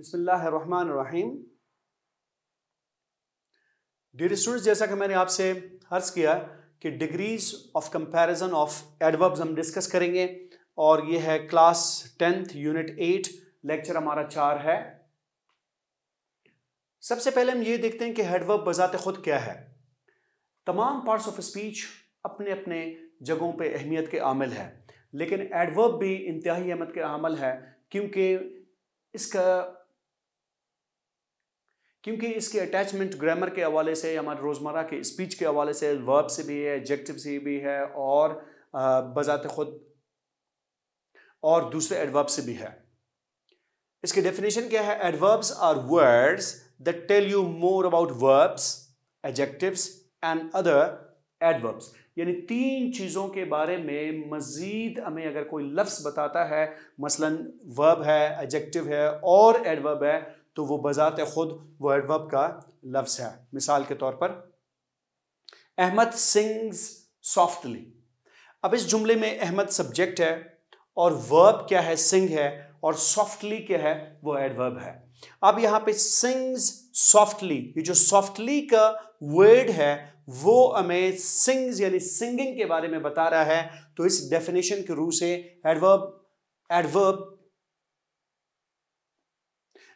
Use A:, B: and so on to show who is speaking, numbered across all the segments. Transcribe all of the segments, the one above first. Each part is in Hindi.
A: बिस्मिल्लाहिर्रहमानिर्रहीम। डियर स्टूडेंट्स, जैसा कि मैंने आपसे अर्ज किया कि degrees of comparison of adverbs हम डिस्कस करेंगे और ये है क्लास 10th यूनिट 8 लेक्चर हमारा 4 है। सबसे पहले हम ये देखते हैं कि एडवर्ब बजाते खुद क्या है। तमाम पार्ट्स ऑफ स्पीच अपने अपने जगहों पे अहमियत के आमिल है, लेकिन एडवर्ब भी इंतहाई अहमियत के आमिल है क्योंकि इसके अटैचमेंट ग्रामर के हवाले से, हमारे रोज़मर्रा के स्पीच के हवाले से, वर्ब से भी है, एडजेक्टिव से भी है और बजाते खुद और दूसरे एडवर्ब से भी है। इसकी डेफिनेशन क्या है? Adverbs are words that tell you more about verbs, adjectives and other adverbs. यानी तीन चीज़ों के बारे में मज़ीद हमें अगर कोई लफ्ज़ बताता है, मसलन वर्ब है, एडजेक्टिव है और एडवर्ब है, तो वो बजाते खुद वो एडवर्ब का लफ्ज़ है। मिसाल के तौर पर अहमद सिंग्स सॉफ्टली। अब इस जुमले में अहमद सब्जेक्ट है और वर्ब क्या है? सिंग है, और सॉफ्टली क्या है? वो एडवर्ब है। अब यहां पे सिंग्स सॉफ्टली, ये जो सॉफ्टली का वर्ड है वो हमें सिंग्स यानी सिंगिंग के बारे में बता रहा है। तो इस डेफिनेशन के रूप से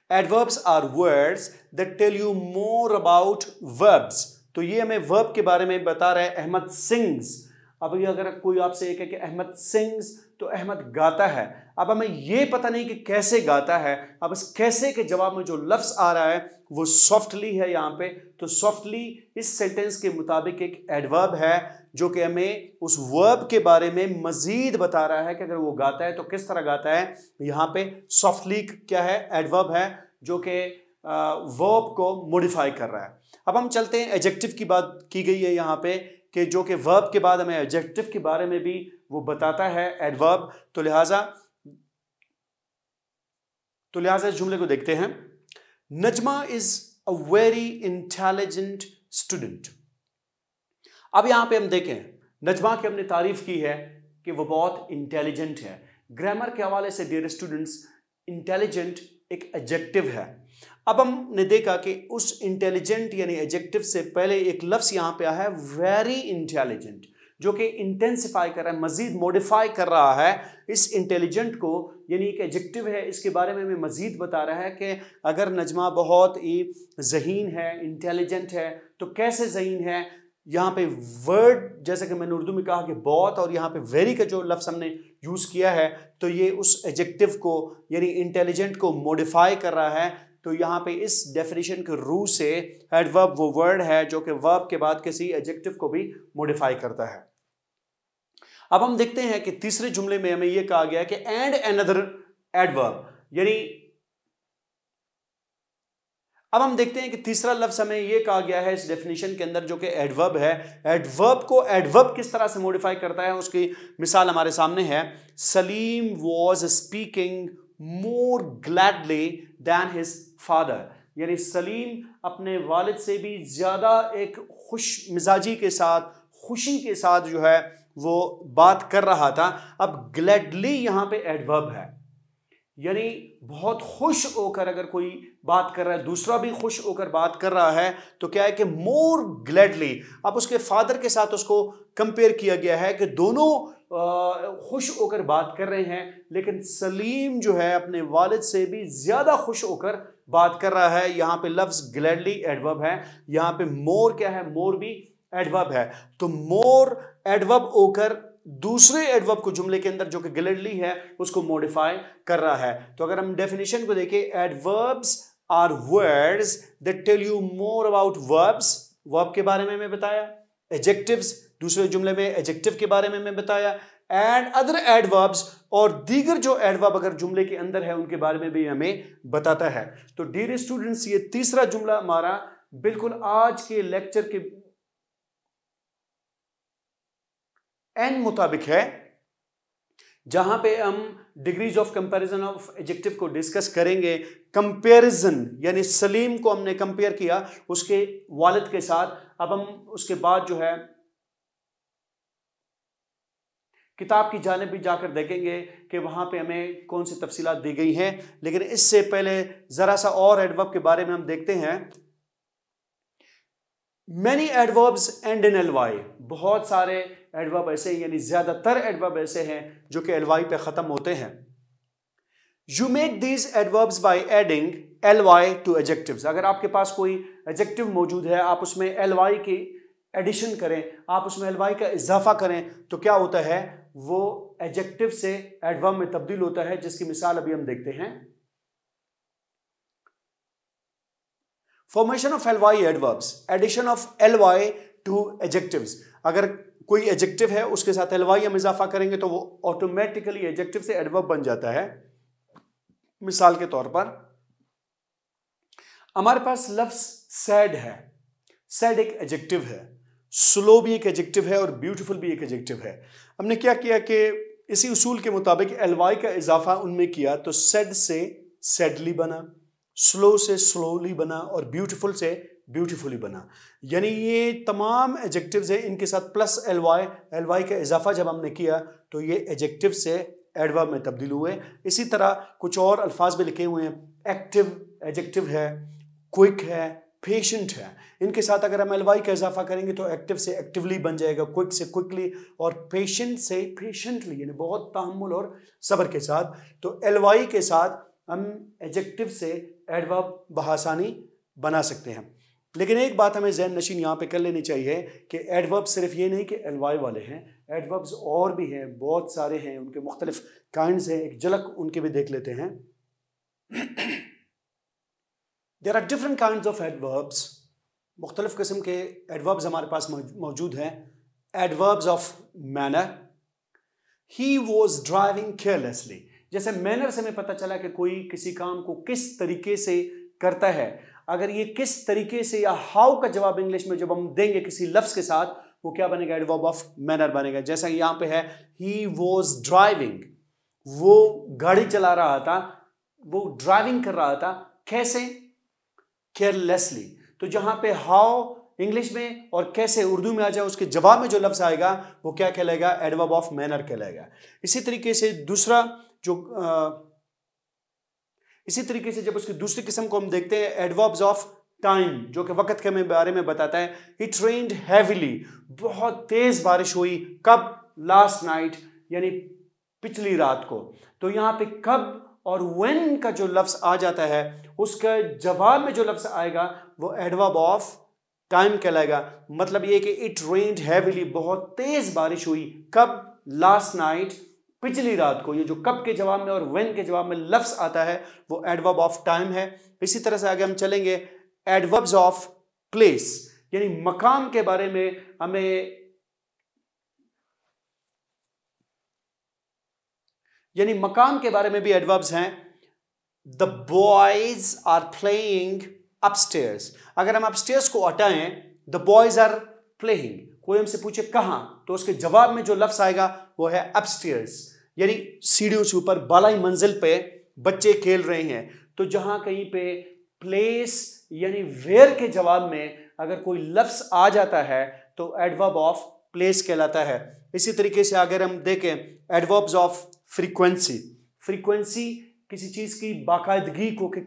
A: adverbs are words that tell you more about verbs. तो ये हमें वर्ब के बारे में बता रहा है। अहमद सिंग्स। अब ये अगर कोई आपसे एक है कि अहमद सिंग्स, तो अहमद गाता है। अब हमें ये पता नहीं कि कैसे गाता है। अब इस कैसे के जवाब में जो लफ्ज आ रहा है वो सॉफ्टली है यहाँ पे। तो सॉफ्टली इस सेंटेंस के मुताबिक एक एडवर्ब है जो कि हमें उस वर्ब के बारे में मजीद बता रहा है कि अगर वो गाता है तो किस तरह गाता है। यहाँ पे सॉफ्टली क्या है? एडवर्ब है जो कि वर्ब को मॉडिफाई कर रहा है। अब हम चलते हैं, एडजेक्टिव की बात की गई है यहाँ पे कि जो कि वर्ब के बाद हमें एडजेक्टिव के बारे में भी वो बताता है एडवर्ब। तो लिहाजा इस जुमले को देखते हैं। Najma is a very intelligent student. अब यहां पे हम देखें, नजमा की हमने तारीफ की है कि वो बहुत इंटेलिजेंट है। ग्रामर के हवाले से डियर स्टूडेंट्स, इंटेलिजेंट एक एडजेक्टिव है। अब हमने देखा कि उस इंटेलिजेंट यानी एडजेक्टिव से पहले एक लफ्ज यहां पे आया है वेरी इंटेलिजेंट, जो कि इंटेंसिफाई कर रहा है, मजीद मॉडिफाई कर रहा है इस इंटेलिजेंट को। यानी एक एडजेक्टिव है, इसके बारे में हमें मजीद बता रहा है कि अगर नजमा बहुत ही ज़हीन है, इंटेलिजेंट है, तो कैसे ज़हीन है। यहाँ पे वर्ड जैसे कि मैंने उर्दू में कहा कि बहुत, और यहाँ पे वेरी का जो लफ्ज़ हमने यूज़ किया है तो ये उस एडजेक्टिव को यानी इंटेलिजेंट को मॉडिफाई कर रहा है। तो यहाँ पे इस डेफिनेशन के रू से एडवर्ब वो वर्ड है जो कि वर्ब के बाद किसी एडजेक्टिव को भी मॉडिफाई करता है। अब हम देखते हैं कि तीसरे जुमले में हमें यह कहा गया है कि एंड अनदर एडवर्ब, यानी अब हम देखते हैं कि तीसरा लफ्ज हमें यह कहा गया है इस डेफिनेशन के अंदर जो कि एडवर्ब है। एडवर्ब को एडवर्ब किस तरह से मॉडिफाई करता है उसकी मिसाल हमारे सामने है। Salim was speaking more gladly than his father. यानी सलीम अपने वालिद से भी ज्यादा एक खुश मिजाजी के साथ, खुशी के साथ जो है वो बात कर रहा था। अब ग्लैडली यहां पे एडवर्ब है, यानी बहुत खुश होकर अगर कोई बात कर रहा है, दूसरा भी खुश होकर बात कर रहा है, तो क्या है कि मोर ग्लैडली। अब उसके फादर के साथ उसको कंपेयर किया गया है कि दोनों खुश होकर बात कर रहे हैं, लेकिन सलीम जो है अपने वालिद से भी ज्यादा खुश होकर बात कर रहा है। यहाँ पे लफ्ज ग्लैडली एडवर्ब है, यहाँ पे मोर क्या है? मोर भी एडवर्ब है। तो मोर एडवर्ब होकर दूसरे एडवर्ब को जुमले के अंदर जो कि ग्लैडली है उसको मॉडिफाई कर रहा है। तो अगर हम डेफिनेशन को देखें, adverbs are words that tell you more about verbs, verb के बारे में मैं बताया। एडजेक्टिव्स, दूसरे जुमले में एडजेक्टिव के बारे में मैं बताया। एंड अदर एडवर्ब्स, और दीगर जो एडवर्ब अगर जुमले के अंदर है उनके बारे में भी हमें बताता है। तो डियर स्टूडेंट्स, ये तीसरा जुमला हमारा बिल्कुल आज के लेक्चर के एंड मुताबिक है, जहां पे हम degrees of comparison of adjective को डिस्कस करेंगे। कंपैरिजन यानी सलीम को हमने कंपेयर किया उसके वालिद के साथ। अब हम उसके बाद जो है किताब की जानिब भी जाकर देखेंगे कि वहाँ पे हमें कौन सी तफसीलात दी गई हैं। लेकिन इससे पहले ज़रा सा और एडवर्ब के बारे में हम देखते हैं। Many adverbs and in ly, बहुत सारे एडवर्ब ऐसे यानी ज़्यादातर एडवर्ब ऐसे हैं जो कि ly पे ख़त्म होते हैं। You make these adverbs by adding ly to adjectives। अगर आपके पास कोई एडजेक्टिव मौजूद है, आप उसमें ly की एडिशन करें, आप उसमें ly का इजाफा करें, तो क्या होता है, वो एडजेक्टिव से एडवर्ब में तब्दील होता है, जिसकी मिसाल अभी हम देखते हैं। Formation of ly adverbs, addition of ly to adjectives. अगर कोई एडजेक्टिव है उसके साथ ly हम इजाफा करेंगे तो वो ऑटोमेटिकली एडजेक्टिव से एडवर्ब बन जाता है। मिसाल के तौर पर हमारे पास लफ्ज सैड है। सैड एक एडजेक्टिव है, स्लो भी एक एडजेक्टिव है और ब्यूटीफुल भी एक एडजेक्टिव है। हमने क्या किया कि इसी उसूल के मुताबिक ly का इजाफा उनमें किया, तो सैड से सैडली बना, स्लो से स्लोली बना और ब्यूटीफुल से ब्यूटीफुली बना। यानी ये तमाम एडजेक्टिव्स हैं, इनके साथ प्लस ly का इजाफा जब हमने किया तो ये एडजेक्टिव से एडवर्ब में तब्दील हुए। इसी तरह कुछ और अल्फाज भी लिखे हुए हैं। एक्टिव एडजेक्टिव है, क्विक है, पेशेंट है। इनके साथ अगर हम ly का इजाफा करेंगे तो एक्टिव से एक्टिवली बन जाएगा, क्विक से क्विकली और पेशेंट से पेशेंटली, यानी बहुत तहम्मुल और सब्र के साथ। तो ly के साथ हम एडजेक्टिव से एडवर्ब बआसानी बना सकते हैं। लेकिन एक बात हमें ज़हन नशीन यहाँ पे कर लेनी चाहिए कि एडवर्ब सिर्फ ये नहीं कि ly वाले हैं, एडवर्ब्स और भी हैं, बहुत सारे हैं, उनके मुख्तलिफ काइंड्स हैं। एक झलक उनके भी देख लेते हैं। There are different kinds of adverbs, मुख्तलिफ किस्म के एडवर्ब्स हमारे पास मौजूद हैं। Adverbs of manner, he was driving carelessly. जैसे मैनर से हमें पता चला कि कोई किसी काम को किस तरीके से करता है। अगर ये किस तरीके से या हाउ का जवाब इंग्लिश में जब हम देंगे किसी लफ्ज के साथ, वो क्या बनेगा, एडवर्ब ऑफ मैनर बनेगा। जैसा यहाँ पे है, ही वॉज ड्राइविंग, वो गाड़ी चला रहा था, वो ड्राइविंग कर रहा था, कैसे, केयरलेसली। तो जहां पे हाउ इंग्लिश में और कैसे उर्दू में आ जाए, उसके जवाब में जो लफ्ज आएगा वो क्या कहलाएगा, एडवर्ब ऑफ मैनर कहलाएगा। इसी तरीके से दूसरा जो इसी तरीके से जब उसकी दूसरी किस्म को हम देखते हैं, एडवर्ब्स ऑफ टाइम, जो कि वक्त के बारे में बताता है। इट रेन्ड हैवीली, बहुत तेज बारिश हुई, कब, लास्ट नाइट, यानी पिछली रात को। तो यहाँ पे कब और व्हेन का जो लफ्ज आ जाता है, उसका जवाब में जो लफ्ज आएगा वो एडवर्ब ऑफ टाइम कहलाएगा। मतलब ये कि इट रेन्ड हैवीली, बहुत तेज बारिश हुई, कब, लास्ट नाइट, पिछली रात को। ये जो कब के जवाब में और व्हेन के जवाब में लफ्ज आता है वो एडवर्ब ऑफ टाइम है। इसी तरह से आगे हम चलेंगे, एडवर्ब्स ऑफ प्लेस, यानी मकाम के बारे में हमें, यानी मकाम के बारे में भी एडवर्ब्स हैं। The boys are playing upstairs. अगर हम अपस्टेयर्स को हटाएं, द बॉयज आर प्लेइंग, कोई हमसे पूछे कहां, तो उसके जवाब में जो लफ्ज आएगा वो है अपस्टेयर्स, यानी सीढ़ियों से ऊपर, बालाई मंजिल पे बच्चे खेल रहे हैं। तो जहां कहीं पे प्लेस यानी वेयर के जवाब में अगर कोई लफ्ज आ जाता है तो एडवर्ब ऑफ प्लेस कहलाता है। इसी तरीके से अगर हम देखें, एडवर्ब्स ऑफ फ्रीक्वेंसी, फ्रीक्वेंसी किसी चीज की बाकायदगी को, कि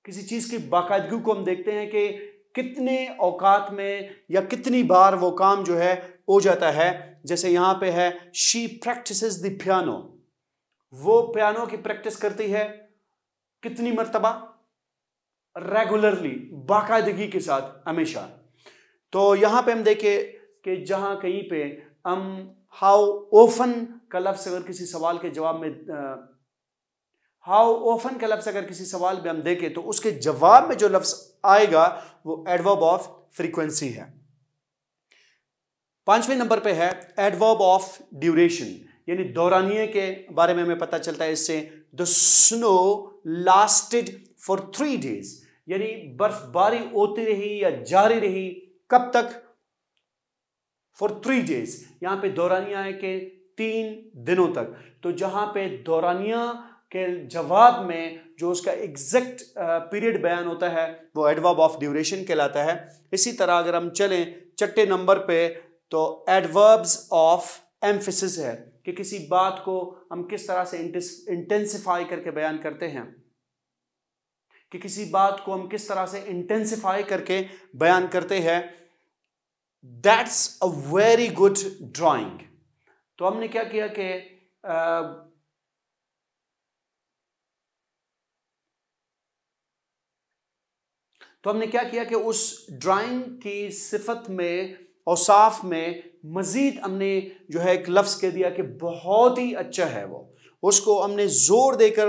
A: किसी चीज की बाकायदगी को हम देखते हैं कि कितने औकात में या कितनी बार वो काम जो है हो जाता है। जैसे यहां पे है, शी प्रैक्टिसेस द पियानो, वो पियानो की प्रैक्टिस करती है कितनी मर्तबा, रेगुलरली, बाकायदगी के साथ, हमेशा। तो यहां पे हम देखें कि जहां कहीं पे हम हाउ ओफन का लफ्ज अगर किसी सवाल के जवाब में, हाउ ओफन का लफ्ज अगर किसी सवाल में हम देखें तो उसके जवाब में जो लफ्ज आएगा वो एडवर्ब ऑफ फ्रीक्वेंसी है। 5वें नंबर पे है एडवर्ब ऑफ ड्यूरेशन, यानी दौरानिये के बारे में हमें पता चलता है इससे। The snow lasted for 3 days, यानी बर्फबारी होती रही या जारी रही, कब तक, फॉर 3 days। यहां पे दौरानिया है कि 3 दिनों तक। तो जहां पे दौरानिया के जवाब में जो उसका एग्जैक्ट पीरियड बयान होता है वो एडवर्ब ऑफ ड्यूरेशन कहलाता है। इसी तरह अगर हम चलें 6 नंबर पे, तो एडवर्ब्स ऑफ एम्फेसिस है कि किसी बात को हम किस तरह से इंटेंसिफाई करके बयान करते हैं, कि किसी बात को हम किस तरह से इंटेंसिफाई करके बयान करते हैं। That's a very good drawing. तो हमने क्या किया कि उस ड्राइंग की सिफत में औसाफ में मजीद हमने जो है एक लफ्ज कह दिया कि बहुत ही अच्छा है वो, उसको हमने जोर देकर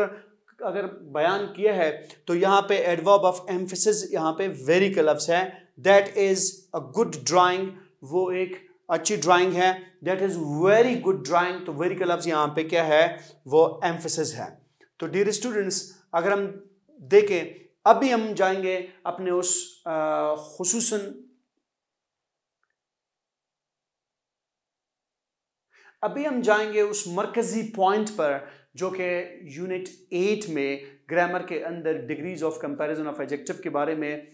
A: अगर बयान किया है। तो यहाँ पे एडवर्ब ऑफ एम्फेसिस यहाँ पे वेरी का लफ्ज है। That is a good drawing, वो एक अच्छी ड्राइंग है। That is very good drawing, तो वेरी का लफ्ज यहाँ पे क्या है, वो एम्फेसिस है। तो डियर स्टूडेंट्स, अगर हम देखें, अभी हम जाएंगे अपने उस खुसूसन उस मरकजी पॉइंट पर जो कि यूनिट 8 में ग्रामर के अंदर degrees of comparison of adjective के बारे में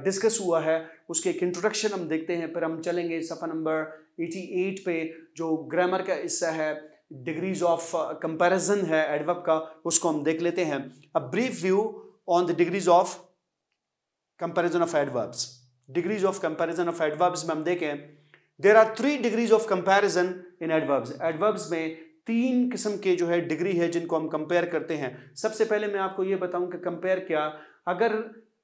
A: डिस्कस हुआ है। उसके एक इंट्रोडक्शन हम देखते हैं, फिर हम चलेंगे सफ़ा नंबर 88 पे जो ग्रामर का हिस्सा है, डिग्रीज ऑफ कंपैरिजन है एडवर्ब का, उसको हम देख लेते हैं। A brief view on the degrees of comparison of adverbs. Degrees of comparison of adverbs में हम देखें, there are 3 degrees of comparison in adverbs. Adverbs में 3 किस्म के जो है डिग्री है जिनको हम कंपेयर करते हैं। सबसे पहले मैं आपको ये बताऊं कि कंपेयर क्या, अगर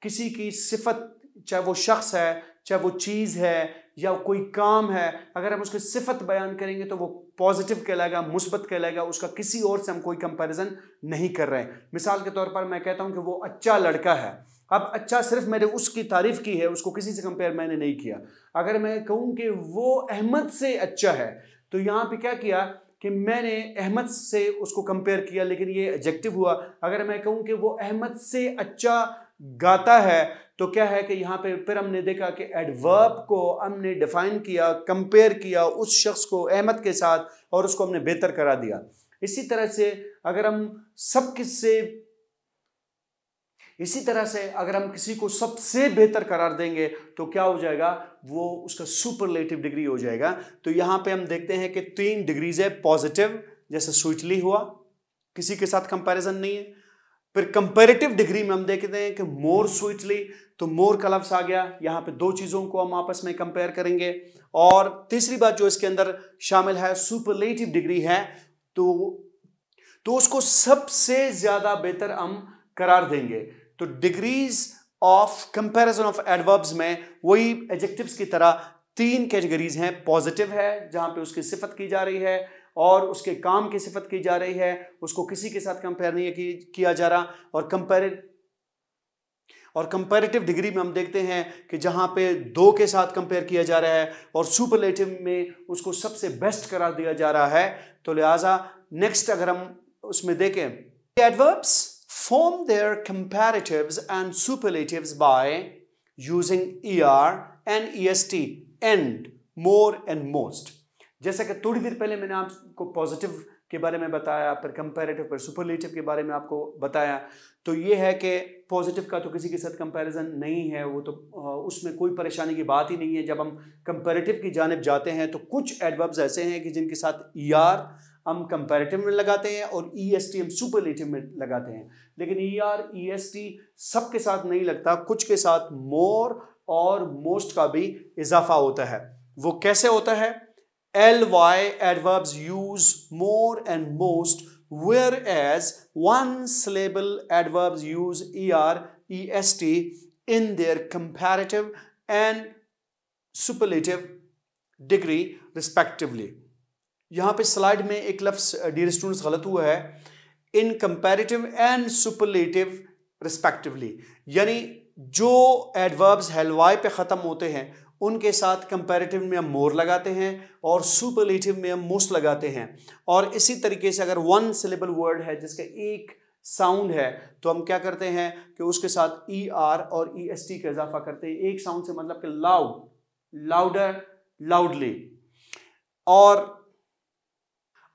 A: किसी की सिफत, चाहे वो शख्स है, चाहे वो चीज़ है या कोई काम है, अगर हम उसकी सिफत बयान करेंगे तो वो पॉजिटिव कहलाएगा, मुस्बत कहलाएगा, उसका किसी और से हम कोई कंपैरिजन नहीं कर रहे हैं। मिसाल के तौर पर मैं कहता हूं कि वो अच्छा लड़का है। अब अच्छा सिर्फ मैंने उसकी तारीफ की है, उसको किसी से कंपेयर मैंने नहीं किया। अगर मैं कहूं कि वो अहमद से अच्छा है, तो यहाँ पे क्या किया कि मैंने अहमद से उसको कंपेयर किया, लेकिन ये एडजेक्टिव हुआ। अगर मैं कहूं कि वो अहमद से अच्छा गाता है, तो क्या है कि यहाँ पे फिर हमने देखा कि एडवर्ब को हमने डिफाइन किया, कंपेयर किया उस शख्स को अहमद के साथ, और उसको हमने बेहतर करा दिया। इसी तरह से अगर हम किसी को सबसे बेहतर करार देंगे तो क्या हो जाएगा, वो उसका सुपरलेटिव डिग्री हो जाएगा। तो यहां पे हम देखते हैं कि 3 डिग्रीज है। पॉजिटिव, जैसे स्वीटली हुआ, किसी के साथ कंपैरिजन नहीं है। फिर कंपैरेटिव डिग्री में हम देखते हैं कि मोर स्वीटली, तो मोर का लफ्ज आ गया। यहां पे 2 चीजों को हम आपस में कंपेयर करेंगे। और तीसरी बात जो इसके अंदर शामिल है, सुपरलेटिव डिग्री है, तो उसको सबसे ज्यादा बेहतर हम करार देंगे। तो degrees of comparison of adverbs में वही एडजेक्टिव्स की तरह 3 कैटेगरीज हैं। पॉजिटिव है, जहां पे उसकी सिफत की जा रही है और उसके काम की सिफत की जा रही है, उसको किसी के साथ कंपेयर नहीं किया जा रहा। और कंपैरेटिव डिग्री में हम देखते हैं कि जहां पे 2 के साथ कंपेयर किया जा रहा है, और सुपरलेटिव में उसको सबसे बेस्ट करार दिया जा रहा है। तो लिहाजा नेक्स्ट अगर हम उसमें देखें, adverbs form their comparatives and superlatives by using er and est, and, more and most। जैसा कि थोड़ी देर पहले मैंने आपको पॉजिटिव के बारे में बताया, फिर कंपैरेटिव, फिर सुपरलेटिव के बारे में आपको बताया। तो ये है कि पॉजिटिव का तो किसी के साथ कंपैरिजन नहीं है, वो तो उसमें कोई परेशानी की बात ही नहीं है। जब हम कंपैरेटिव की जानिब जाते हैं तो कुछ एडवर्ब्स ऐसे हैं कि जिनके साथ er हम कंपैरेटिव में लगाते हैं और est हम सुपरलेटिव में लगाते हैं, लेकिन er est सबके साथ नहीं लगता। कुछ के साथ मोर और मोस्ट का भी इजाफा होता है। वो कैसे होता है? ly adverbs use more and most, whereas one syllable adverbs use er est in their comparative and superlative degree respectively। यहां पे स्लाइड में एक लफ्ज डियर स्टूडेंट्स गलत हुआ है, इन कंपैरेटिव एंड सुपरलेटिव रिस्पेक्टिवली, यानी जो एडवर्ब्स हेलवाई पे ख़त्म होते हैं उनके साथ कंपैरेटिव में हम मोर लगाते हैं और सुपरलेटिव में हम मोस्ट लगाते हैं। और इसी तरीके से अगर 1 सिलेबल वर्ड है जिसका एक साउंड है, तो हम क्या करते हैं कि उसके साथ er और est का इजाफा करते हैं। एक साउंड से मतलब कि लाउड, लाउडर, लाउडली। और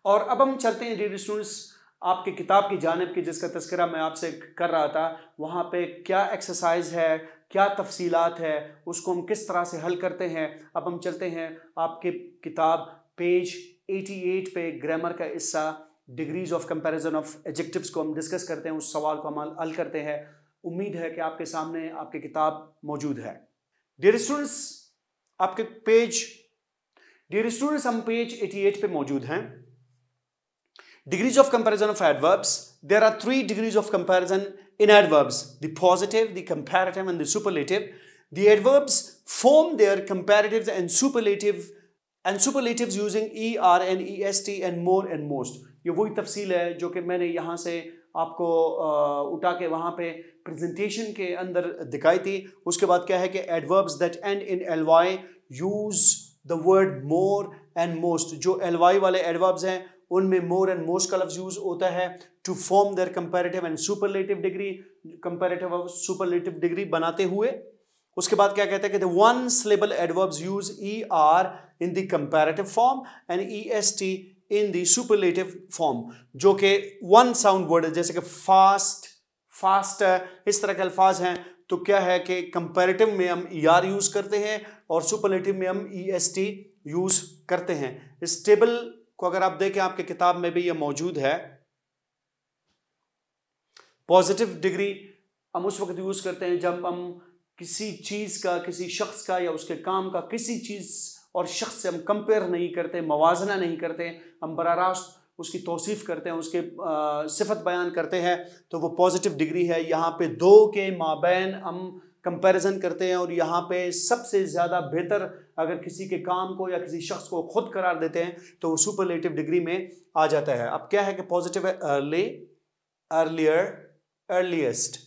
A: अब हम चलते हैं डियर स्टूडेंट्स आपके किताब की जानिब की, जिसका तज़किरा मैं आपसे कर रहा था। वहाँ पे क्या एक्सरसाइज है क्या तफसीलात है, उसको हम किस तरह से हल करते हैं। अब हम चलते हैं आपके किताब पेज 88 पे ग्रामर का हिस्सा degrees of comparison of adjectives को हम डिस्कस करते हैं, उस सवाल को हम हल करते हैं। उम्मीद है कि आपके सामने आपकी किताब मौजूद है। डियर स्टूडेंट्स, आपके पेज डियर स्टूडेंट्स हम पेज 88 पे मौजूद हैं। Degrees of comparison of adverbs. There are 3 degrees of comparison in adverbs: the positive, the comparative, and the superlative. The adverbs form their comparatives and superlatives using er and est and more and most. ये वही तफसील है जो कि मैंने यहाँ से आपको उठा के वहाँ पे प्रेजेंटेशन के अंदर दिखाई थी। उसके बाद क्या है कि adverbs that end in ly use the word more and most. जो ly वाले adverbs हैं उनमें more and most का लफ्ज यूज होता है to form their comparative and superlative degree, comparative और superlative degree बनाते हुए। उसके बाद क्या कहते हैं कि the one syllable adverbs use er in the comparative form and est in the superlative form, जो कि one sound word है, जैसे कि fast, faster, इस तरह के अल्फाज हैं। तो क्या है कि comparative में हम er यूज करते हैं और superlative में हम est यूज करते हैं। इस टेबल को अगर आप देखें आपके किताब में भी ये मौजूद है। पॉजिटिव डिग्री हम उस वक्त यूज करते हैं जब हम किसी चीज का, किसी शख्स का या उसके काम का किसी चीज और शख्स से हम कंपेयर नहीं करते, मवाजना नहीं करते, हम बराह रास्त उसकी तौसीफ करते हैं, उसके सिफत बयान करते हैं, तो वो पॉजिटिव डिग्री है। यहाँ पे दो के माबैन हम कंपैरिजन करते हैं और यहाँ पे सबसे ज़्यादा बेहतर अगर किसी के काम को या किसी शख्स को खुद करार देते हैं तो वो सुपरलेटिव डिग्री में आ जाता है। अब क्या है कि पॉजिटिव है early, earlier, earliest,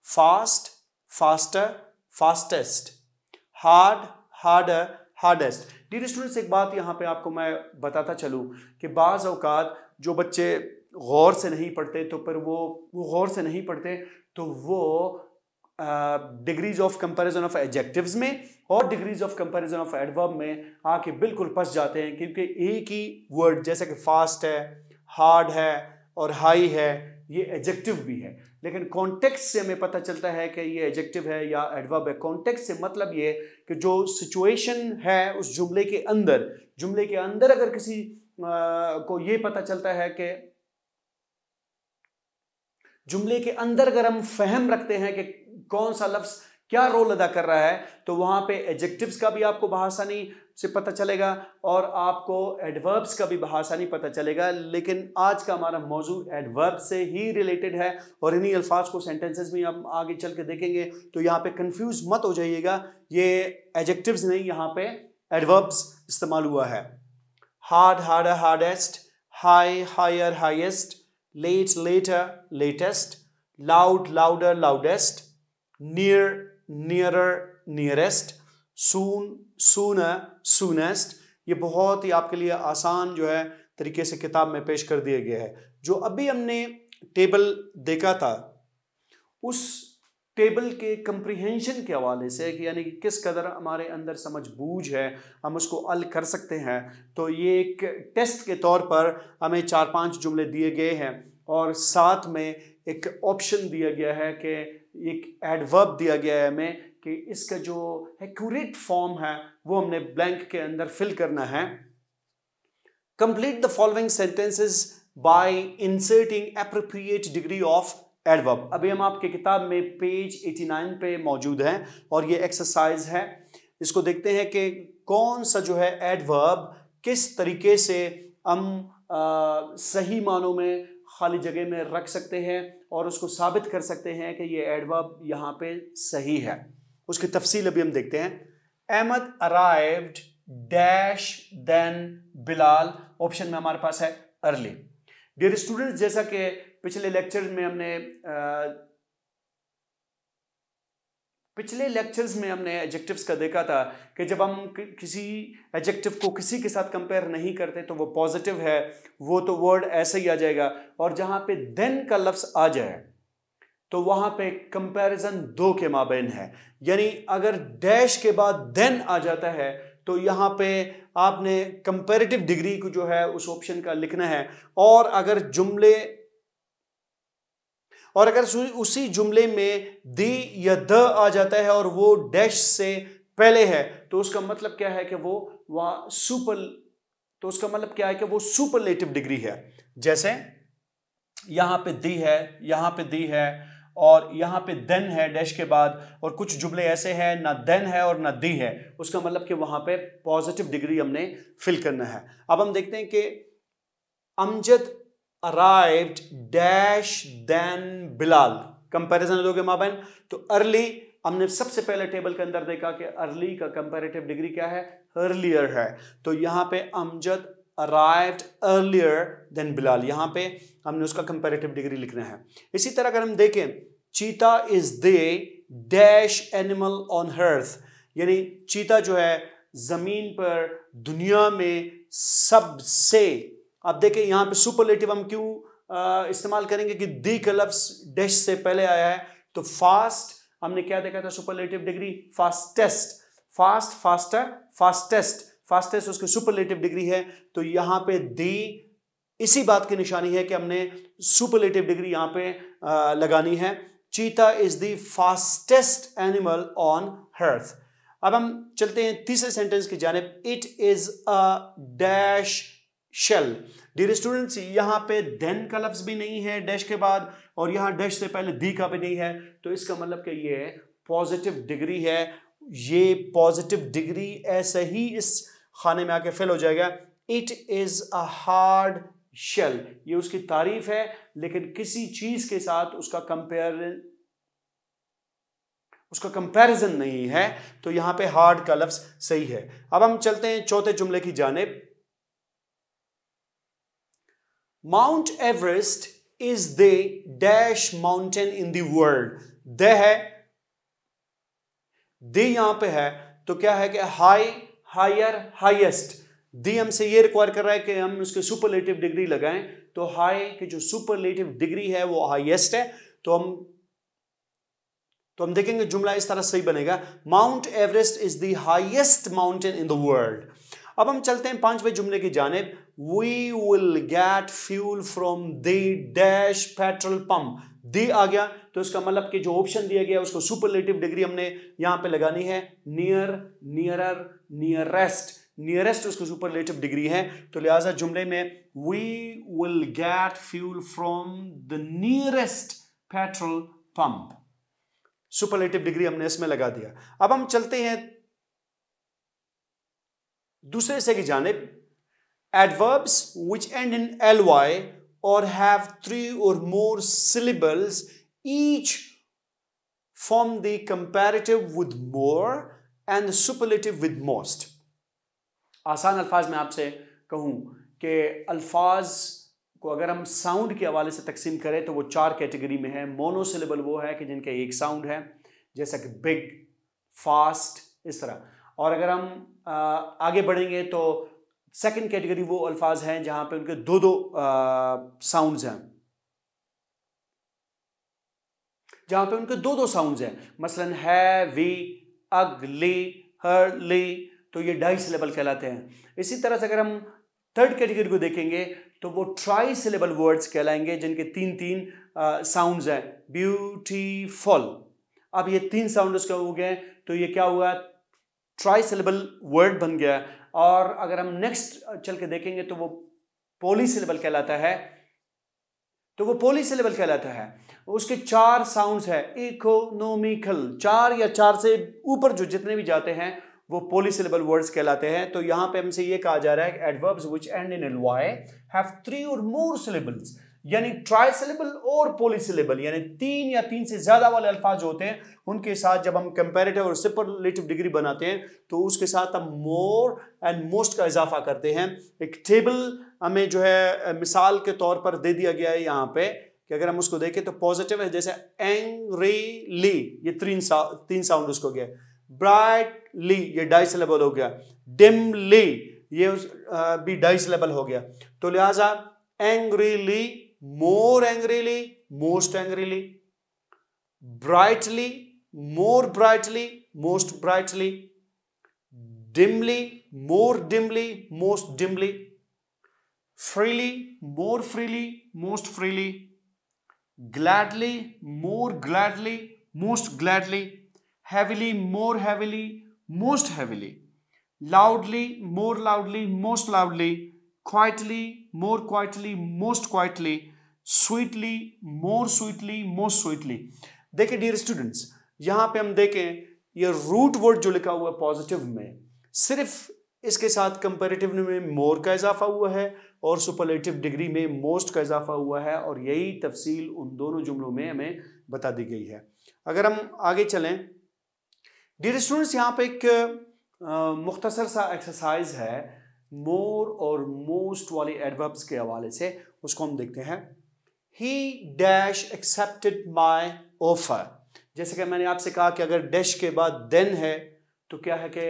A: fast, faster, fastest, hard, harder, hardest. Dear students, एक बात यहाँ पे आपको मैं बताता चलूँ कि बाज़ औक़ात जो बच्चे गौर से नहीं पढ़ते तो फिर वो गौर से नहीं पढ़ते तो वो degrees of comparison of adjectives में और degrees of comparison of adverb में आके बिल्कुल फंस जाते हैं, क्योंकि एक ही वर्ड जैसे कि फास्ट है, हार्ड है और हाई है, ये एडजेक्टिव भी है, लेकिन कॉन्टेक्स्ट से हमें पता चलता है कि ये एडजेक्टिव है या एडवर्ब है। कॉन्टेक्स्ट से मतलब ये कि जो सिचुएशन है उस जुमले के अंदर अगर किसी को ये पता चलता है कि जुमले के अंदर अगर हम फहम रखते हैं कि कौन सा लफ्ज क्या रोल अदा कर रहा है, तो वहां पे एडजेक्टिव्स का भी आपको बआसानी से पता चलेगा और आपको एडवर्ब्स का भी बआसानी पता चलेगा। लेकिन आज का हमारा मौजू एडवर्ब से ही रिलेटेड है और इन्हीं अल्फाज को सेंटेंसेस में हम आगे चल के देखेंगे, तो यहाँ पे कंफ्यूज मत हो जाइएगा, ये एडजेक्टिव्स नहीं, यहाँ पे एडवर्ब्स इस्तेमाल हुआ है। Hard, harder, hardest, high, higher, highest, late, later, latest, loud, louder, loudest, near, nearer, nearest, soon, sooner, soonest। ये बहुत ही आपके लिए आसान जो है तरीके से किताब में पेश कर दिया गया है। जो अभी हमने टेबल देखा था उस टेबल के कंप्रीहेंशन के हवाले से कि यानी कि किस कदर हमारे अंदर समझ बूझ है, हम उसको हल कर सकते हैं, तो ये एक टेस्ट के तौर पर हमें 4-5 जुमले दिए गए हैं और साथ में एक ऑप्शन दिया गया है कि एक एडवर्ब दिया गया है हमें कि इसका जो एक्यूरेट फॉर्म है वो हमने ब्लैंक के अंदर फिल करना है। Complete the following sentences by inserting appropriate degree of adverb. अभी हम आपके किताब में पेज 89 पे मौजूद हैं और ये एक्सरसाइज है। इसको देखते हैं कि कौन सा जो है एडवर्ब किस तरीके से हम सही मानों में खाली जगह में रख सकते हैं और उसको साबित कर सकते हैं कि ये एडवर्ब यहाँ पे सही है। उसकी तफसील अभी हम देखते हैं। Ahmed arrived dash than Bilal, option में हमारे पास है अर्ली। डियर स्टूडेंट्स, जैसा कि पिछले लेक्चर्स में हमने एडजेक्टिव्स का देखा था कि जब हम किसी एडजेक्टिव को किसी के साथ कंपेयर नहीं करते तो वो पॉजिटिव है, वो तो वर्ड ऐसे ही आ जाएगा, और जहां पे देन का लफ्ज आ जाए तो वहां पे कंपैरिजन दो के माबैन है। यानी अगर डैश के बाद देन आ जाता है तो यहां पे आपने कंपैरेटिव डिग्री को जो है उस ऑप्शन का लिखना है, और अगर जुमले और अगर उसी जुमले में दी या द आ जाता है और वो डैश से पहले है तो उसका मतलब क्या है कि वो सुपरलेटिव डिग्री है। जैसे यहां पे दी है, यहां पे दी है और यहां पे देन है डैश के बाद, और कुछ जुमले ऐसे हैं ना देन है और ना दी है, उसका मतलब कि वहां पे पॉजिटिव डिग्री हमने फिल करना है। अब हम देखते हैं कि Amjad arrived dash than Bilal, comparison दोगे माबैन, तो अर्ली हमने सबसे पहले टेबल के अंदर देखा कि अर्ली का कंपैरेटिव डिग्री क्या है, अर्लियर है, तो यहां पे Amjad arrived earlier than Bilal, यहां पे हमने उसका कंपैरेटिव डिग्री लिखना है। इसी तरह अगर हम देखें चीता is the dash animal on अर्थ, यानी चीता जो है जमीन पर दुनिया में सबसे, अब देखें यहां पे सुपरलेटिव हम क्यों इस्तेमाल करेंगे कि दी का लफ्ज डैश से पहले आया है, तो फास्ट हमने क्या देखा था superlative degree, fastest, fast, faster, fastest, fastest उसकी सुपरलेटिव डिग्री है, तो यहां पे दी इसी बात की निशानी है कि हमने सुपरलेटिव डिग्री यहां पे लगानी है। Cheetah is the fastest animal on earth. अब हम चलते हैं तीसरे सेंटेंस की जानिब, it is a dash shell. Dear students, यहां पे देन का लफ्ज भी नहीं है डैश के बाद और यहां डैश से पहले दी का भी नहीं है, तो इसका मतलब कि ये पॉजिटिव डिग्री है। ये पॉजिटिव डिग्री ऐसे ही इस खाने में आके फिल हो जाएगा। It is a hard shell, ये उसकी तारीफ है लेकिन किसी चीज के साथ उसका कंपैरिजन नहीं है, तो यहां पे हार्ड का लफ्ज सही है। अब हम चलते हैं चौथे जुमले की जानिब। Mount Everest is the dash mountain in the world. The है, द यहां पे है तो क्या है कि हाई, हायर, हाईएस्ट। दी हमसे ये रिक्वायर कर रहा है कि हम उसके सुपरलेटिव डिग्री लगाएं, तो हाई की जो सुपरलेटिव डिग्री है वो हाईएस्ट है, तो हम देखेंगे जुमला इस तरह सही बनेगा, Mount Everest is the highest mountain in the world. अब हम चलते हैं पांचवें जुमले की जानिब। We will get fuel from the dash petrol pump. दी आ गया तो इसका मतलब कि जो ऑप्शन दिया गया उसको सुपरलेटिव डिग्री हमने यहां पे लगानी है, नियर, नियरर, नियरेस्ट। नियरेस्ट उसको सुपरलेटिव डिग्री है, तो लिहाजा जुमले में we will get fuel from the nearest petrol pump, superlative degree हमने इसमें लगा दिया। अब हम चलते हैं दूसरे हिस्से की जानिब। Adverbs which and in ly or have 3 or more syllables each form the comparative with more and the superlative with most। आसान अल्फाज में आपसे कहूं कि अल्फाज को अगर हम साउंड के हवाले से तकसीम करें तो वो 4 कैटेगरी में है। मोनोसिलेबल वो है कि जिनका एक साउंड है, जैसा कि बिग, फास्ट, इस तरह। और अगर हम आगे बढ़ेंगे तो सेकंड कैटेगरी वो अल्फाज हैं जहां पे उनके दो साउंड्स हैं, जहां पे उनके दो साउंड्स हैं, मसलन हैवी, अगली, हर्ली, तो ये डाई सिलेबल कहलाते हैं। इसी तरह से अगर हम थर्ड कैटेगरी को देखेंगे तो वो ट्राई सिलेबल वर्ड्स कहलाएंगे जिनके 3 साउंड्स हैं, ब्यूटीफुल। अब ये 3 साउंड उसके हो गए तो ये क्या हुआ, ट्राई सिलेबल वर्ड बन गया। और अगर हम नेक्स्ट चल के देखेंगे तो वो पॉलीसिलेबल कहलाता है, उसके 4 साउंड्स है, इकोनॉमिकल, 4 या 4 से ऊपर जो जितने भी जाते हैं वो पॉलीसिलेबल वर्ड्स कहलाते हैं। तो यहां पे हमसे ये कहा जा रहा है कि adverbs which and in ly have 3 और मोर सिलेबल्स, यानी ट्राइसिलेबल और पॉलीसिलेबल, यानी 3 या 3 से ज्यादा वाले अल्फाज होते हैं, उनके साथ जब हम कंपैरेटिव और सुपरलेटिव डिग्री बनाते हैं तो उसके साथ हम मोर एंड मोस्ट का इजाफा करते हैं। एक टेबल हमें जो है मिसाल के तौर पर दे दिया गया है यहाँ पे कि अगर हम उसको देखें तो पॉजिटिव है, जैसे एंग्रीली, ये 3 साउंड उसको गया, ब्राइटली ये डाइसिलेबल हो गया, डिमली ये भी डाइसिलेबल हो गया। तो लिहाजा angrily, more angrily, most angrily, brightly, more brightly, most brightly, dimly, more dimly, most dimly, freely, more freely, most freely, gladly, more gladly, most gladly, heavily, more heavily, most heavily, loudly, more loudly, most loudly, quietly, more quietly, most quietly, sweetly, more sweetly, most sweetly। देखिए डियर स्टूडेंट्स, यहां पे हम देखें ये रूट वर्ड जो लिखा हुआ है पॉजिटिव में, सिर्फ इसके साथ कंपैरेटिव में मोर का इजाफा हुआ है और सुपरलेटिव डिग्री में मोस्ट का इजाफा हुआ है, और यही तफसील उन दोनों जुमलों में हमें बता दी गई है। अगर हम आगे चलें डियर स्टूडेंट्स, यहाँ पे एक मुख्तसर सा एक्सरसाइज है मोर और मोस्ट वाली एडवर्ब्स के हवाले से, उसको हम देखते हैं। ही डैश एक्सेप्टेड माई ऑफर। जैसे कि मैंने आपसे कहा कि अगर डैश के बाद देन है तो क्या है कि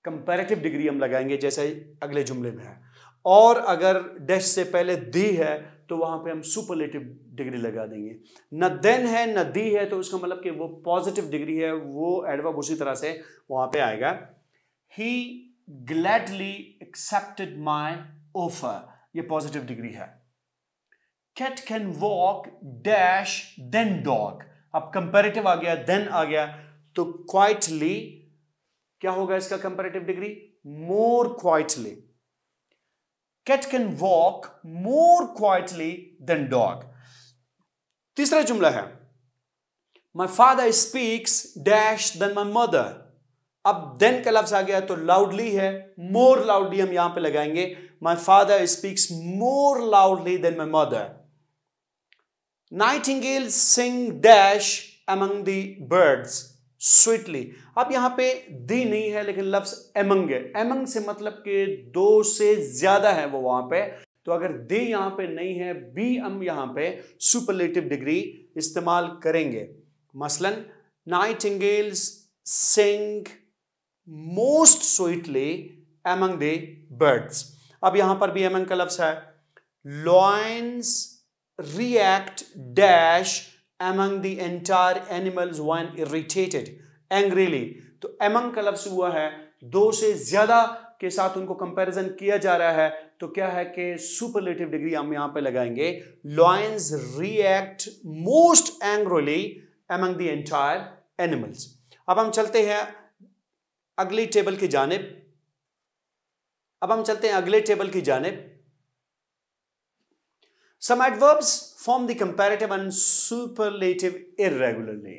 A: कंपैरेटिव डिग्री हम लगाएंगे जैसे अगले जुमले में है, और अगर डैश से पहले दी है तो वहां पे हम सुपरलेटिव डिग्री लगा देंगे। न देन है न दी है तो उसका मतलब कि वो पॉजिटिव डिग्री है, वो एडवर्ब उसी तरह से वहां पे आएगा। He gladly accepted my offer, ये पॉजिटिव डिग्री है। Cat can walk dash than dog. अब कंपैरेटिव आ गया, देन आ गया, तो क्वाइटली क्या होगा इसका comparative degree? More quietly. Cat can walk more quietly than dog. तीसरा जुमला है my father speaks dash than my mother. अब देन का लफ्ज आ गया तो लाउडली है, मोर लाउडली हम यहां पे लगाएंगे। My father speaks more loudly than my mother. Nightingale sing dash among the birds sweetly. अब यहां पे दी नहीं है लेकिन लफ्ज एमंग है। एमंग से मतलब कि दो से ज्यादा है वो वहां पे, तो अगर दी यहां पे नहीं है, बी हम यहां पे सुपरलेटिव डिग्री इस्तेमाल करेंगे। मसलन nightingales sing most sweetly among the birds. अब यहां पर भी अमंग का लफ्ज है। Lions react dash among the entire animals when irritated angrily। तो among का लफ्ज हुआ है, दो से ज्यादा के साथ उनको कंपैरिजन किया जा रहा है, तो क्या है कि सुपरलेटिव डिग्री हम यहां पे लगाएंगे। lions react most angrily among the entire animals। अब हम चलते हैं अगली टेबल की जानिब। Some adverbs form the comparative and superlative irregularly।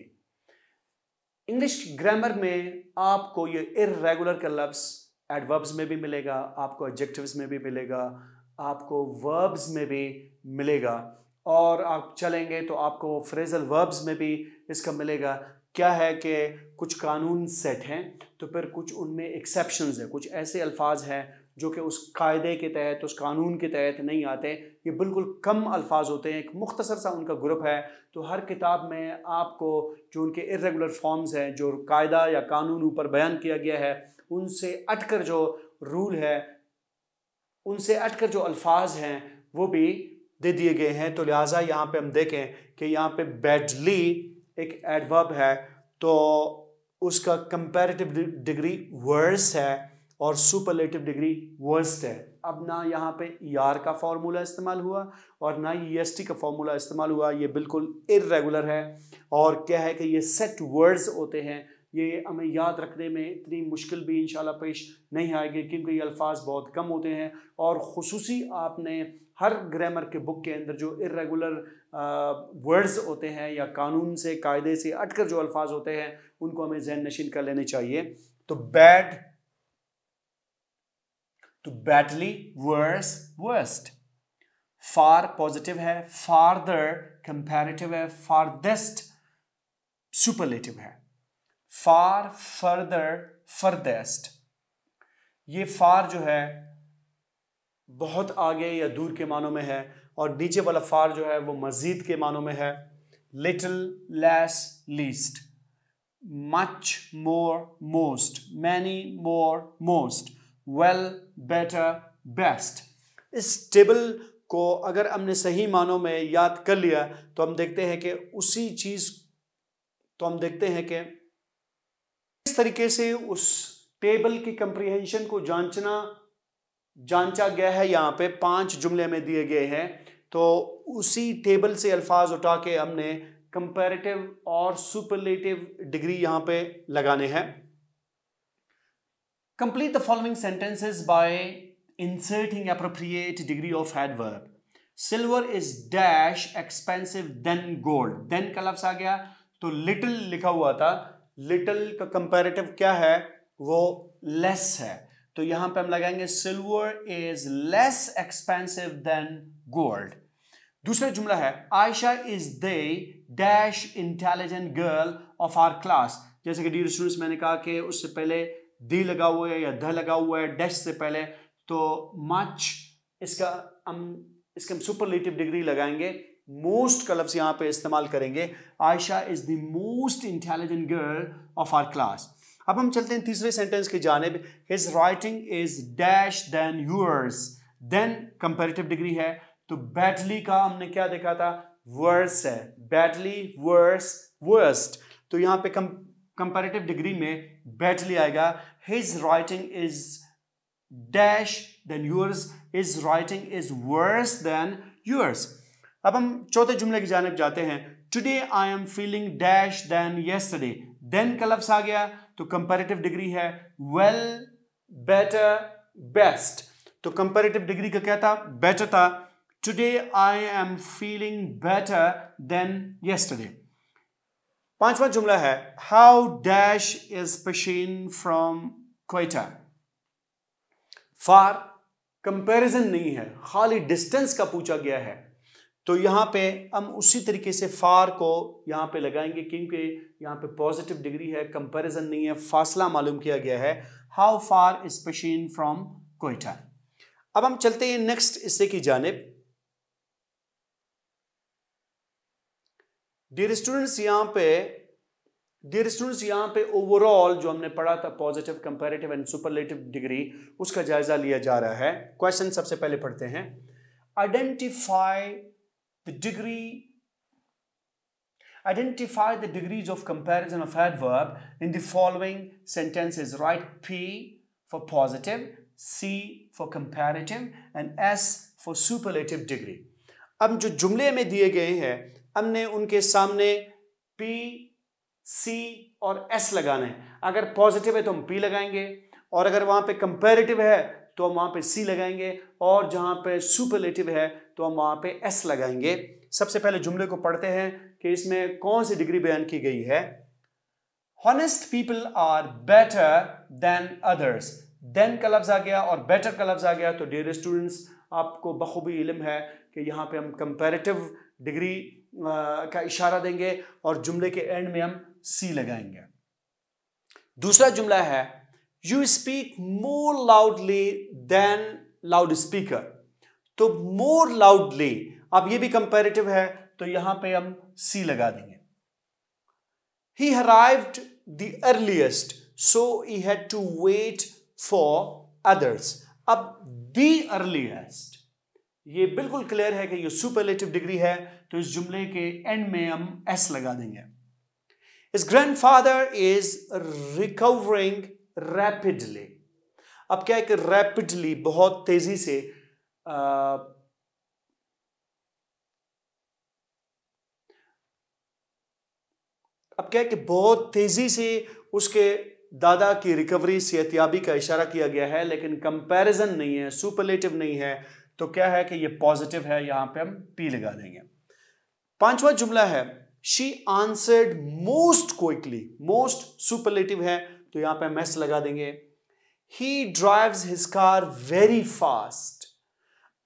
A: English grammar में आपको ये irregular का लफ्ज adverbs में भी मिलेगा, आपको adjectives में भी मिलेगा, आपको verbs में भी मिलेगा, और आप चलेंगे तो आपको phrasal verbs में भी इसका मिलेगा। क्या है कि कुछ कानून सेट हैं तो फिर कुछ उनमें एक्सेप्शंस है, कुछ ऐसे अल्फाज हैं जो कि उस कायदे के तहत, उस कानून के तहत नहीं आते। ये बिल्कुल कम अल्फाज होते हैं, एक मुख्तसर सा उनका ग्रुप है। तो हर किताब में आपको जो उनके इर्रेगुलर फॉर्म्स हैं, जो कायदा या कानून ऊपर बयान किया गया है, उनसे अटकर जो रूल है, उनसे अटकर जो अल्फाज हैं वो भी दे दिए गए हैं। तो लिहाजा यहाँ पे हम देखें कि यहाँ पे बैडली एक एडवर्ब है तो उसका कंपैरेटिव डिग्री वर्स है और सुपरलेटिव डिग्री वर्स्ट है। अब ना यहाँ पे यार का फॉर्मूला इस्तेमाल हुआ और ना ईएसटी का फॉर्मूला इस्तेमाल हुआ, ये बिल्कुल इर्रेगुलर है। और क्या है कि ये सेट वर्ड्स होते हैं, ये हमें याद रखने में इतनी मुश्किल भी इंशाल्लाह पेश नहीं आएगी क्योंकि ये अल्फाज बहुत कम होते हैं। और ख़ुसूसी आपने हर ग्रामर के बुक के अंदर जो इर्रेगुलर वर्ड्स होते हैं या कानून से, कायदे से अटकर जो अल्फाज होते हैं, उनको हमें ज़हन नशीन कर लेने चाहिए। तो बैडली, वर्स, वर्स्ट। फार पॉजिटिव है, फारदर कंपैरेटिव है, फारदेस्ट सुपरलेटिव है। फार, फर्दर, फर्देस्ट। ये फार जो है बहुत आगे या दूर के मानों में है, और नीचे वाला फार जो है वो मजीद के मानों में है। Little, less, least. मच, मोर, मोस्ट। मैनी, मोर, मोस्ट। Well, better, best. इस टेबल को अगर हमने सही मानों में याद कर लिया तो हम देखते हैं कि इस तरीके से उस टेबल की कंप्रीहेंशन को जांचा गया है। यहाँ पे 5 जुमले में दिए गए हैं तो उसी टेबल से अल्फाज उठा के हमने कंपैरेटिव और सुपरलेटिव डिग्री यहां पे लगाने हैं। Complete the following sentences by inserting appropriate degree of adverb. Silver is dash expensive than gold. Than का लफ्ज आ गया तो लिटिल लिखा हुआ था, लिटिल का कंपैरेटिव क्या है, वो लेस है, तो यहां पे हम लगाएंगे silver is less expensive than gold. दूसरा जुमला है Ayesha is the dash intelligent girl of our class. जैसे कि डियर स्टूडेंट्स मैंने कहा कि उससे पहले दी लगा हुआ है या ध लगा हुआ है डैश से पहले, तो मच इसका हम सुपरलेटिव डिग्री लगाएंगे, मोस्ट का लफ्ज यहां पे इस्तेमाल करेंगे। Ayesha is the most intelligent girl of our class. अब हम चलते हैं तीसरे सेंटेंस की जानिब। His writing is dash than yours. Than comparative degree है, तो बैडली का हमने क्या देखा था, वर्स है, बैडली वर्स वर्स्ट, तो यहां पे कंपैरेटिव डिग्री में बैडली आएगा। His writing is dash than yours, his writing is worse than yours. अब हम चौथे जुमले की जानिब जाते हैं। Today I am feeling dash than yesterday. Than का लफ्ज आ गया तो कंपैरेटिव डिग्री है वेल बेटर बेस्ट, तो कंपैरेटिव डिग्री का क्या था, बेटर था। Today I am feeling better than yesterday. पांचवा जुमला है how dash is Pishin from Quetta. Far comparison नहीं है, खाली डिस्टेंस का पूछा गया है, तो यहां पे हम उसी तरीके से फार को यहां पे लगाएंगे क्योंकि यहां पे पॉजिटिव डिग्री है, कंपैरिजन नहीं है, फासला मालूम किया गया है। How far is Pishin from Quetta. अब हम चलते हैं नेक्स्ट हिस्से की जानिब। डियर स्टूडेंट्स यहां पे ओवरऑल जो हमने पढ़ा था positive, comparative and superlative degree, उसका जायजा लिया जा रहा है। क्वेश्चन सबसे पहले पढ़ते हैं। Identify the degrees of comparison of adverb in the following sentences. Write P for positive, C for comparative and S for superlative degree. अब जो जुमले में दिए गए हैं हमने उनके सामने P, C और S लगाना है। अगर पॉजिटिव है तो हम P लगाएंगे, और अगर वहां पे कंपैरेटिव है तो हम वहां पे C लगाएंगे, और जहां पे सुपरलेटिव है तो हम वहां पे S लगाएंगे। सबसे पहले जुमले को पढ़ते हैं कि इसमें कौन सी डिग्री बयान की गई है। Honest people are better than others। Than का लफ्ज आ गया और बेटर का लफ्ज आ गया, तो डियर स्टूडेंट्स आपको बखूबी इल्म है कि यहाँ पे हम कंपैरेटिव डिग्री का इशारा देंगे और जुमले के एंड में हम C लगाएंगे। दूसरा जुमला है You speak more loudly than loudspeaker। तो more loudly, अब ये भी कंपैरेटिव है तो यहां पे हम C लगा देंगे। He arrived the earliest, so he had to wait for others। अब the earliest ये बिल्कुल क्लियर है कि ये सुपरलेटिव डिग्री है, तो इस जुमले के एंड में हम S लगा देंगे। His grandfather is recovering rapidly। अब क्या है कि रैपिडली बहुत तेजी से, अब क्या है कि बहुत तेजी से उसके दादा की रिकवरी, सेहतयाबी का इशारा किया गया है, लेकिन कंपैरिजन नहीं है, सुपरलेटिव नहीं है, तो क्या है कि ये पॉजिटिव है, यहां पे हम P लगा देंगे। पांचवा जुमला है She answered most quickly। Most superlative है तो यहां पे हम S लगा देंगे। He drives his car very fast।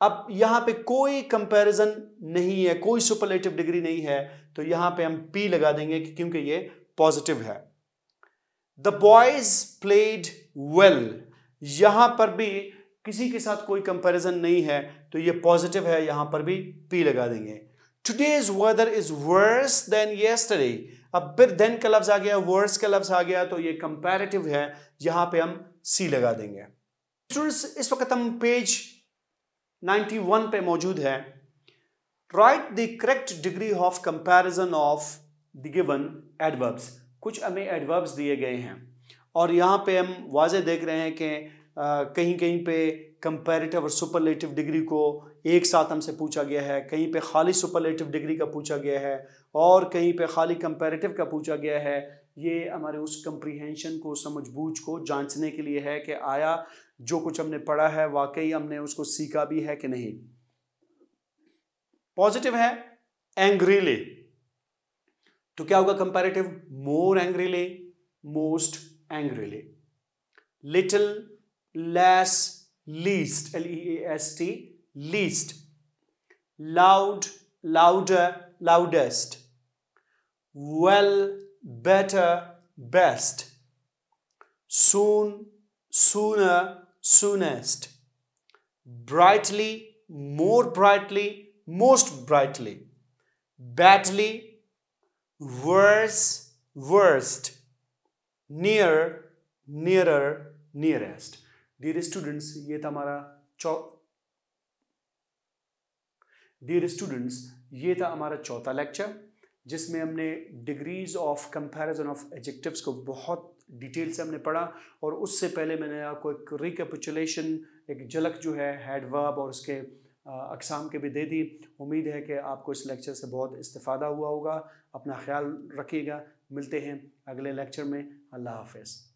A: अब यहां पे कोई कंपैरिजन नहीं है, कोई सुपरलेटिव डिग्री नहीं है, तो यहां पे हम P लगा देंगे क्योंकि ये पॉजिटिव है। The boys played well। यहां पर भी किसी के साथ कोई कंपैरिजन नहीं है, तो ये पॉजिटिव है, यहां पर भी P लगा देंगे। Today's weather is worse than yesterday। अब फिर देन का लफ्ज आ गया, वर्स का लफ्ज आ गया, तो ये कंपैरेटिव है, यहां पे हम C लगा देंगे। स्टूडेंट्स इस वक्त हम पेज 91 पे मौजूद है। Right the correct degree of comparison of the given adverbs. कुछ हमें एडवर्ब्स दिए गए हैं और यहां पे हम वाज़े देख रहे हैं कि कहीं कहीं पे कंपैरेटिव और सुपरलेटिव डिग्री को एक साथ हमसे पूछा गया है, कहीं पे खाली सुपरलेटिव डिग्री का पूछा गया है और कहीं पे खाली कंपैरेटिव का पूछा गया है। ये हमारे उस कंप्रीहेंशन को, समझबूझ को जांचने के लिए है कि आया जो कुछ हमने पढ़ा है वाकई हमने उसको सीखा भी है कि नहीं। पॉजिटिव है एंग्रीली, तो क्या होगा comparative? More angrily, most angrily. Little, less, least, LEAST, least. Loud, louder, loudest. Well, better, best. Soon, sooner, soonest. Brightly, more brightly, most brightly. Badly, worse, worst. Near, nearer, nearest. Dear students, ये था हमारा चौथा लेक्चर, जिसमें हमने degrees of comparison of adjectives को बहुत डिटेल से हमने पढ़ा। और उससे पहले मैंने आपको एक रिकैपिचुलेशन, एक झलक जो है एडवर्ब और उसके अक़साम के भी दे दी। उम्मीद है कि आपको इस लेक्चर से बहुत इस्तिफ़ादा हुआ होगा। अपना ख्याल रखिएगा, मिलते हैं अगले लेक्चर में। अल्लाह हाफ़िज़।